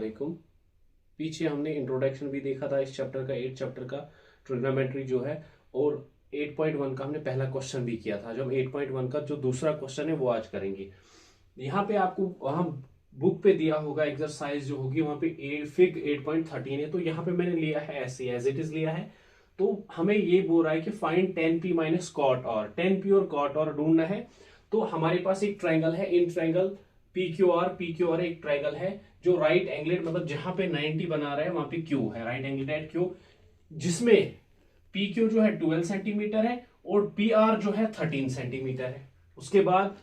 वालेकुम। पीछे हमने इंट्रोडक्शन भी देखा था इस चैप्टर का, 8 चैप्टर का ट्रिग्नोमेट्री जो है, और 8.1 का हमने पहला क्वेश्चन भी किया था। जो हम 8.1 का जो दूसरा क्वेश्चन है वो आज करेंगे। यहाँ पे आपको वहां बुक पे दिया होगा एक्सरसाइज जो होगी, वहां पे फिग 8.13 है, तो यहाँ पे मैंने लिया है ऐसे एज इट इज लिया है। तो हमें ये बोल रहा है कि फाइंड 10p माइनस कॉट और 10p और कॉट और ढूंढना है। तो हमारे पास एक ट्राइंगल है, in triangle P Q R एक ट्राइंगल है जो राइट एंगलेट, मतलब जहां पे 90 बना रहा है वहां पे क्यू है, राइट एंगलेट क्यू, जिसमें पी क्यू जो है 12 सेंटीमीटर है और पी आर जो है 13 सेंटीमीटर है। उसके बाद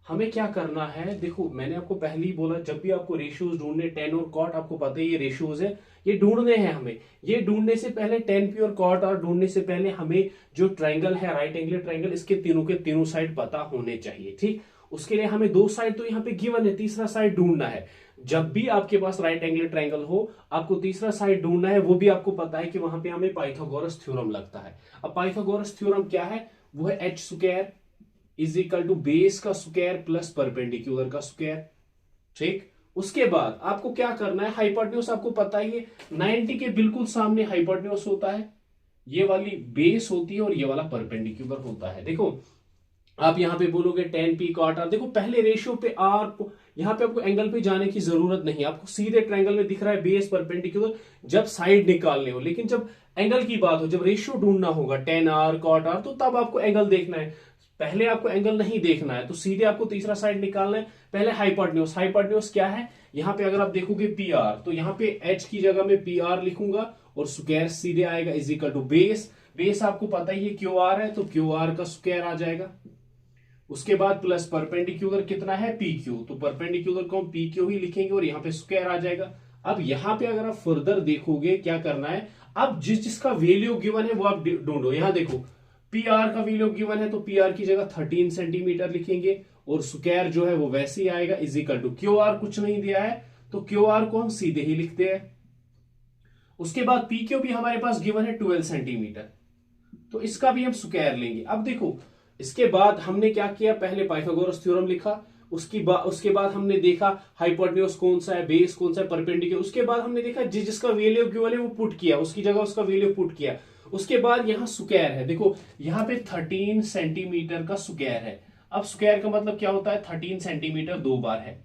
हमें क्या करना है, देखो मैंने आपको पहले ही बोला, जब भी आपको रेशियोज ढूंढने, 10 और कॉट आपको पता है ये रेशियोज है, ये ढूंढने हैं हमें। ये ढूंढने से पहले 10p और कॉट और ढूंढने से पहले हमें जो ट्राइंगल है राइट एंगल ट्राइंगल, इसके तीनों के तीनों साइड पता होने चाहिए। ठीक, उसके लिए हमें दो साइड तो यहाँ पे गिवन है, तीसरा साइड ढूंढना है। जब भी आपके पास राइट एंगल ट्राइंगल हो, आपको तीसरा साइड ढूंढना है। वो भी आपको पता है कि वहां पे हमें पाइथागोरस थ्योरम लगता है। अब पाइथागोरस थ्योरम क्या है, वो है H square is equal to base का स्क्वायर प्लस परपेंडिकुलर का स्क्वायर। ठीक, उसके बाद आपको क्या करना है, हाइपोटेन्यूज आपको पता ही है, 90 के बिल्कुल सामने हाइपोटेन्यूज होता है, ये वाली बेस होती है और ये वाला परपेंडिकुलर होता है। देखो आप यहां पे बोलोगे 10p कॉट आर, देखो पहले रेशियो पे आर, यहां पे आपको एंगल पे जाने की जरूरत नहीं, आपको सीधे ट्रायंगल में दिख रहा है बेस परपेंडिकुलर जब साइड निकालने हो। लेकिन जब एंगल की बात हो, जब रेशियो ढूंढना होगा 10r कॉट आर, तो तब आपको एंगल देखना है। पहले आपको एंगल नहीं देखना है, तो सीधे आपको तीसरा साइड निकालना है। पहले हाइपोटेन्यूज, हाइपोटेन्यूज क्या है, यहाँ पे अगर आप देखोगे पी आर, तो यहाँ पे एच की जगह में पी आर लिखूंगा और स्क्वायर सीधे आएगा is equal to base. Base आपको पता ही है क्यू आर है, तो क्यू आर का स्क्वायर आ जाएगा। उसके बाद प्लस परपेंडिकुलर कितना है पी क्यू, तो परपेंडिकुलर को हम पी क्यू ही लिखेंगे और यहाँ पे स्क्वायर आ जाएगा। अब यहाँ पे अगर आप फर्दर देखोगे क्या करना है, अब जिसका वैल्यू गिवन है वो आप ढूंढो। यहाँ देखो पी आर का वैल्यू गिवन है, तो पी आर की जगह 13 सेंटीमीटर लिखेंगे और स्क्वायर जो है वो वैसे ही आएगा is equal to, Q R कुछ नहीं दिया है तो क्यू आर को हम सीधे ही लिखते हैं। उसके बाद पी क्यू भी हमारे पास गिवन है 12 सेंटीमीटर, तो इसका भी हम स्क्वायर लेंगे। अब देखो इसके बाद हमने क्या किया, पहले पाइथागोरस थ्योरम लिखा, उसके बाद हमने देखा हाइपोटेन्यूज कौन सा है, बेस कौन सा है, परपेंडिकुलर। उसके बाद हमने देखा जिसका वैल्यू गिवन है वो पुट किया, उसकी जगह उसका वैल्यू पुट किया। उसके बाद यहाँ स्क्वायर है, देखो यहाँ पे 13 सेंटीमीटर का स्क्वायर है। अब स्क्वायर का मतलब क्या होता है, 13 सेंटीमीटर दो बार है,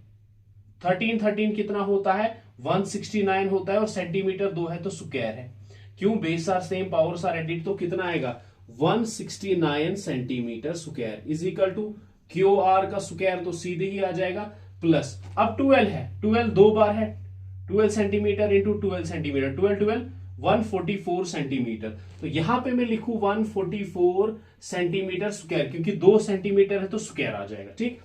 13 कितना होता है 169 होता है, और सेंटीमीटर दो है तो स्क्वायर है। क्यों, base are same powers are added, तो कितना आएगा 169 centimetre square is equal to Q R का स्क्वायर, तो सीधे ही आ जाएगा प्लस। अब 12 है, 12 दो बार है, 12 सेंटीमीटर इंटू 12 सेंटीमीटर, 12 144 सेंटीमीटर। तो यहां पे मैं लिखू 144 सेंटीमीटर स्क्वायर, क्योंकि 2 सेंटीमीटर है तो स्क्वायर आ जाएगा। ठीक,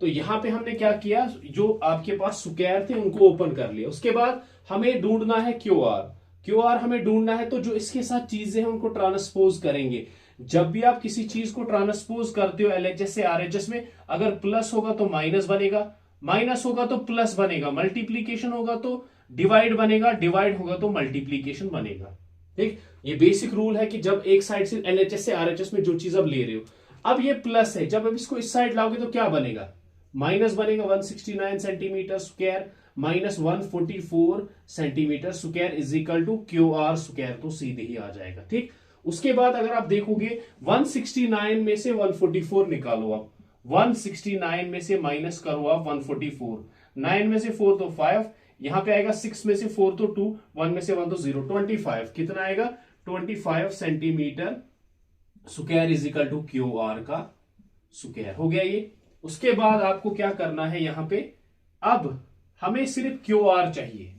तो यहां पे हमने क्या किया, जो आपके पास स्क्वायर थे उनको ओपन कर लिया। उसके बाद हमें ढूंढना है क्यू आर, क्यू आर हमें ढूंढना है, तो जो इसके साथ चीजें हैं उनको ट्रांसपोज करेंगे। जब भी आप किसी चीज को ट्रांसपोज करते हो एलएचएस से आरएचएस में, अगर प्लस होगा तो माइनस बनेगा, माइनस होगा तो प्लस बनेगा, मल्टीप्लीकेशन होगा तो डिवाइड बनेगा, डिवाइड होगा तो मल्टीप्लीकेशन बनेगा। ठीक, ये बेसिक रूल है कि जब एक साइड से एलएचएस से आरएचएस में जो चीज आप ले रहे हो, अब ये प्लस है, जब अब इसको इस साइड लाओगे तो क्या बनेगा, माइनस बनेगा, 169 centimetre square minus 144 centimetre square is equal to Q R square, तो सीधे ही आ जाएगा। ठीक, उसके बाद अगर आप देखोगे 169 में से 144 निकालो, आप 169 में से माइनस करो आप 144, 9 में से 4 तो 5, यहां पे आएगा 6 में से 4 तो 2, 1 में से 1 तो 0, 25 कितना आएगा 25 centimetre square is equal to Q R का स्क्वायर। हो गया ये। उसके बाद आपको क्या करना है, यहां पे अब हमें सिर्फ क्यू आर चाहिए,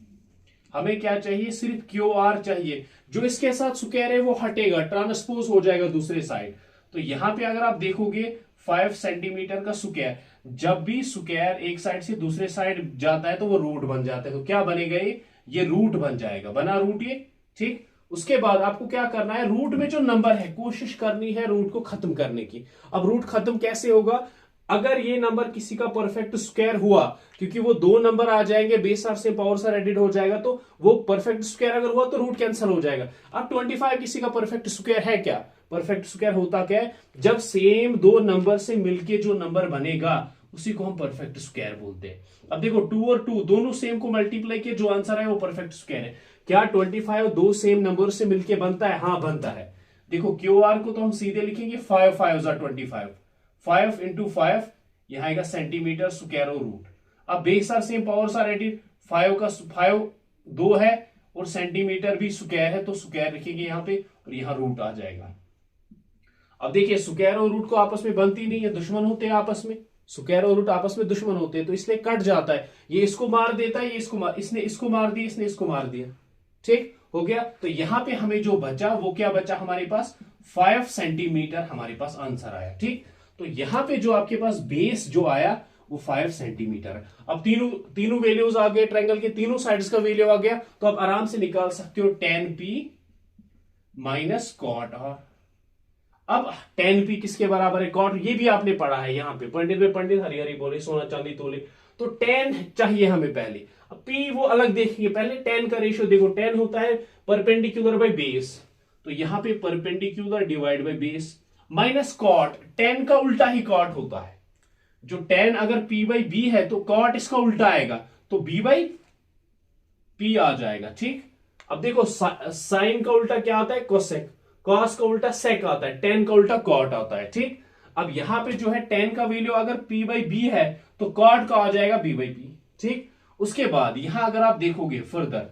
हमें क्या चाहिए, सिर्फ क्यू आर चाहिए। जो इसके साथ स्क्वायर है वो हटेगा, ट्रांसपोज हो जाएगा दूसरे साइड। तो यहां पे अगर आप देखोगे 5 सेंटीमीटर का स्क्वायर, जब भी स्क्वायर एक साइड से दूसरे साइड जाता है तो वो रूट बन जाता है, तो क्या बनेगा ये रूट बन जाएगा, बना रूट ये। ठीक, उसके बाद आपको क्या करना है, रूट में जो नंबर है कोशिश करनी है रूट को खत्म करने की। अब रूट खत्म कैसे होगा, अगर ये नंबर किसी का परफेक्ट स्क्वायर हुआ, क्योंकि वो दो नंबर आ जाएंगे, बेस आर से पावर आर एडिड हो जाएगा, तो वो परफेक्ट स्क्वायर अगर हुआ तो रूट कैंसिल हो जाएगा। अब 25 किसी का परफेक्ट स्क्वायर है क्या, परफेक्ट स्क्वायर होता क्या है, जब सेम दो नंबर से मिलके जो नंबर बनेगा उसी को हम परफेक्ट स्क्वायर बोलते हैं। अब देखो 2 और 2 दोनों सेम को मल्टीप्लाई किया, जो आंसर है वो परफेक्ट स्क्वायर है। क्या 25 दो सेम नंबर से मिलके बनता है? हाँ बनता है। देखो क्यू आर को तो हम सीधे लिखेंगे 5 5 25, 5 इंटू 5 यह आएगा सेंटीमीटर स्क्वायर और रूट। अब base are same, powers are added, 5 2 है और सेंटीमीटर भी स्क्वायर है, तो स्क्वायर लिखेंगे यहाँ पे और यहाँ रूट आ जाएगा। अब देखिए स्क्वायर और रूट को आपस में बनती नहीं है, दुश्मन होते हैं आपस में, स्क्वायर और रूट आपस में दुश्मन होते हैं, तो इसलिए कट जाता है। ये इसको मार देता है, ये इसको मार, इसने इसको मार दिया, इसने इसको मार दिया। ठीक हो गया। तो यहां पे हमें जो बचा वो क्या बचा हमारे पास? 5 सेंटीमीटर हमारे पास आंसर आया। ठीक, तो यहां पे जो आपके पास बेस जो आया वो 5 सेंटीमीटर है। अब तीनों वैल्यूज आ गए, ट्रायंगल के तीनों साइड्स का वैल्यू आ गया, तो आप आराम से निकाल सकते हो tan p minus cot r। अब tan p किसके बराबर है? कॉट। ये भी आपने पढ़ा है यहाँ पे, पंडित में पंडित हरी हरी बोले सोना चांदी तोले। तो tan चाहिए हमें पहले, अब p वो अलग देखेंगे। पहले tan का रेशियो देखो, tan होता है परपेंडिकुलर बाय बेस, तो यहां पे perpendicular divide by base minus cot. tan का उल्टा ही कॉट होता है। जो tan अगर p बाई बी है तो कॉट इसका उल्टा आएगा, तो b बाई p आ जाएगा। ठीक, अब देखो साइन का उल्टा क्या आता है? कोसेक। कॉस का उल्टा सेक आता है, tan का उल्टा कॉट आता है। ठीक, अब यहां पे जो है tan का वैल्यू अगर p बाई बी है तो कॉट का आ जाएगा b बाई पी। ठीक, उसके बाद यहां अगर आप देखोगे फर्दर,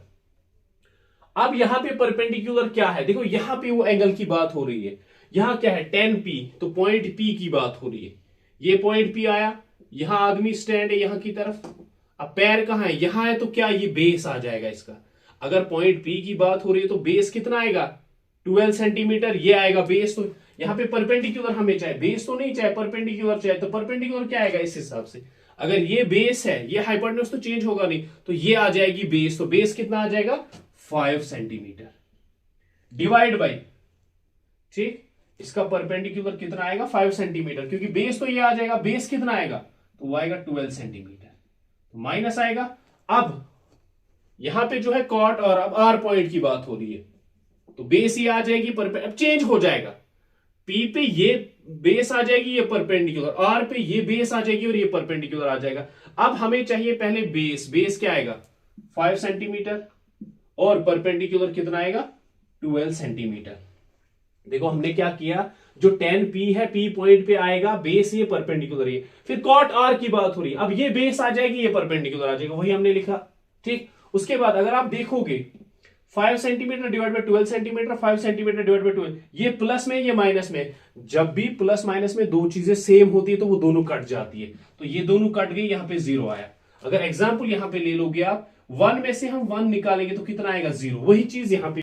अब यहां पे परपेंडिकुलर क्या है? देखो यहां पे वो एंगल की बात हो रही है, यहां क्या है? tan p, तो पॉइंट p की बात हो रही है। ये पॉइंट P आया, यहां आदमी स्टैंड है यहां की तरफ, अब पैर कहां है? यहां है, तो क्या ये बेस आ जाएगा इसका। अगर पॉइंट P की बात हो रही है तो बेस कितना आएगा? 12 सेंटीमीटर ये आएगा बेस। तो यहां पे परपेंडिकुलर हमें चाहे, बेस तो नहीं चाहे, परपेंडिकुलर चाहे, तो परपेंडिकुलर क्या आएगा इस हिसाब से? अगर ये बेस है, ये हाइपोटेन्यूज तो चेंज होगा नहीं, तो ये आ जाएगी बेस। तो बेस कितना आ जाएगा? 5 सेंटीमीटर डिवाइड बाई, ठीक, इसका परपेंडिकुलर कितना आएगा? 5 सेंटीमीटर, क्योंकि बेस तो ये आ जाएगा। बेस कितना आएगा? तो वो आएगा 12 सेंटीमीटर, तो माइनस आएगा। अब यहां पे जो है कॉट, और अब आर पॉइंट की बात हो रही है, तो बेस ये आ जाएगी, अब चेंज हो जाएगा। पी पे ये बेस आ जाएगी, ये परपेंडिकुलर, आर पे ये बेस आ जाएगी और ये परपेंडिकुलर आ जाएगा। अब हमें चाहिए पहले बेस। बेस क्या आएगा? 5 सेंटीमीटर और परपेंडिकुलर कितना आएगा? 12 सेंटीमीटर। देखो हमने क्या किया, जो tan p है p पॉइंट पे आएगा, बेस ये परपेंडिकुलर है, फिर cot r की बात हो रही है, अब ये बेस आ जाएगी, ये परपेंडिकुलर आ जाएगा, वही हमने लिखा। ठीक, उसके बाद अगर आप देखोगे 5 centimetre divide by 12 centimetre, 5 centimetre divide by 12, ये प्लस में ये माइनस में। जब भी प्लस माइनस में दो चीजें सेम होती है तो वो दोनों कट जाती है, तो ये दोनों कट गई, यहाँ पे 0 आया। अगर एग्जाम्पल यहाँ पे ले लोगे आप, 1 में से हम 1 निकालेंगे तो कितना आएगा? 0। वही चीज यहाँ पे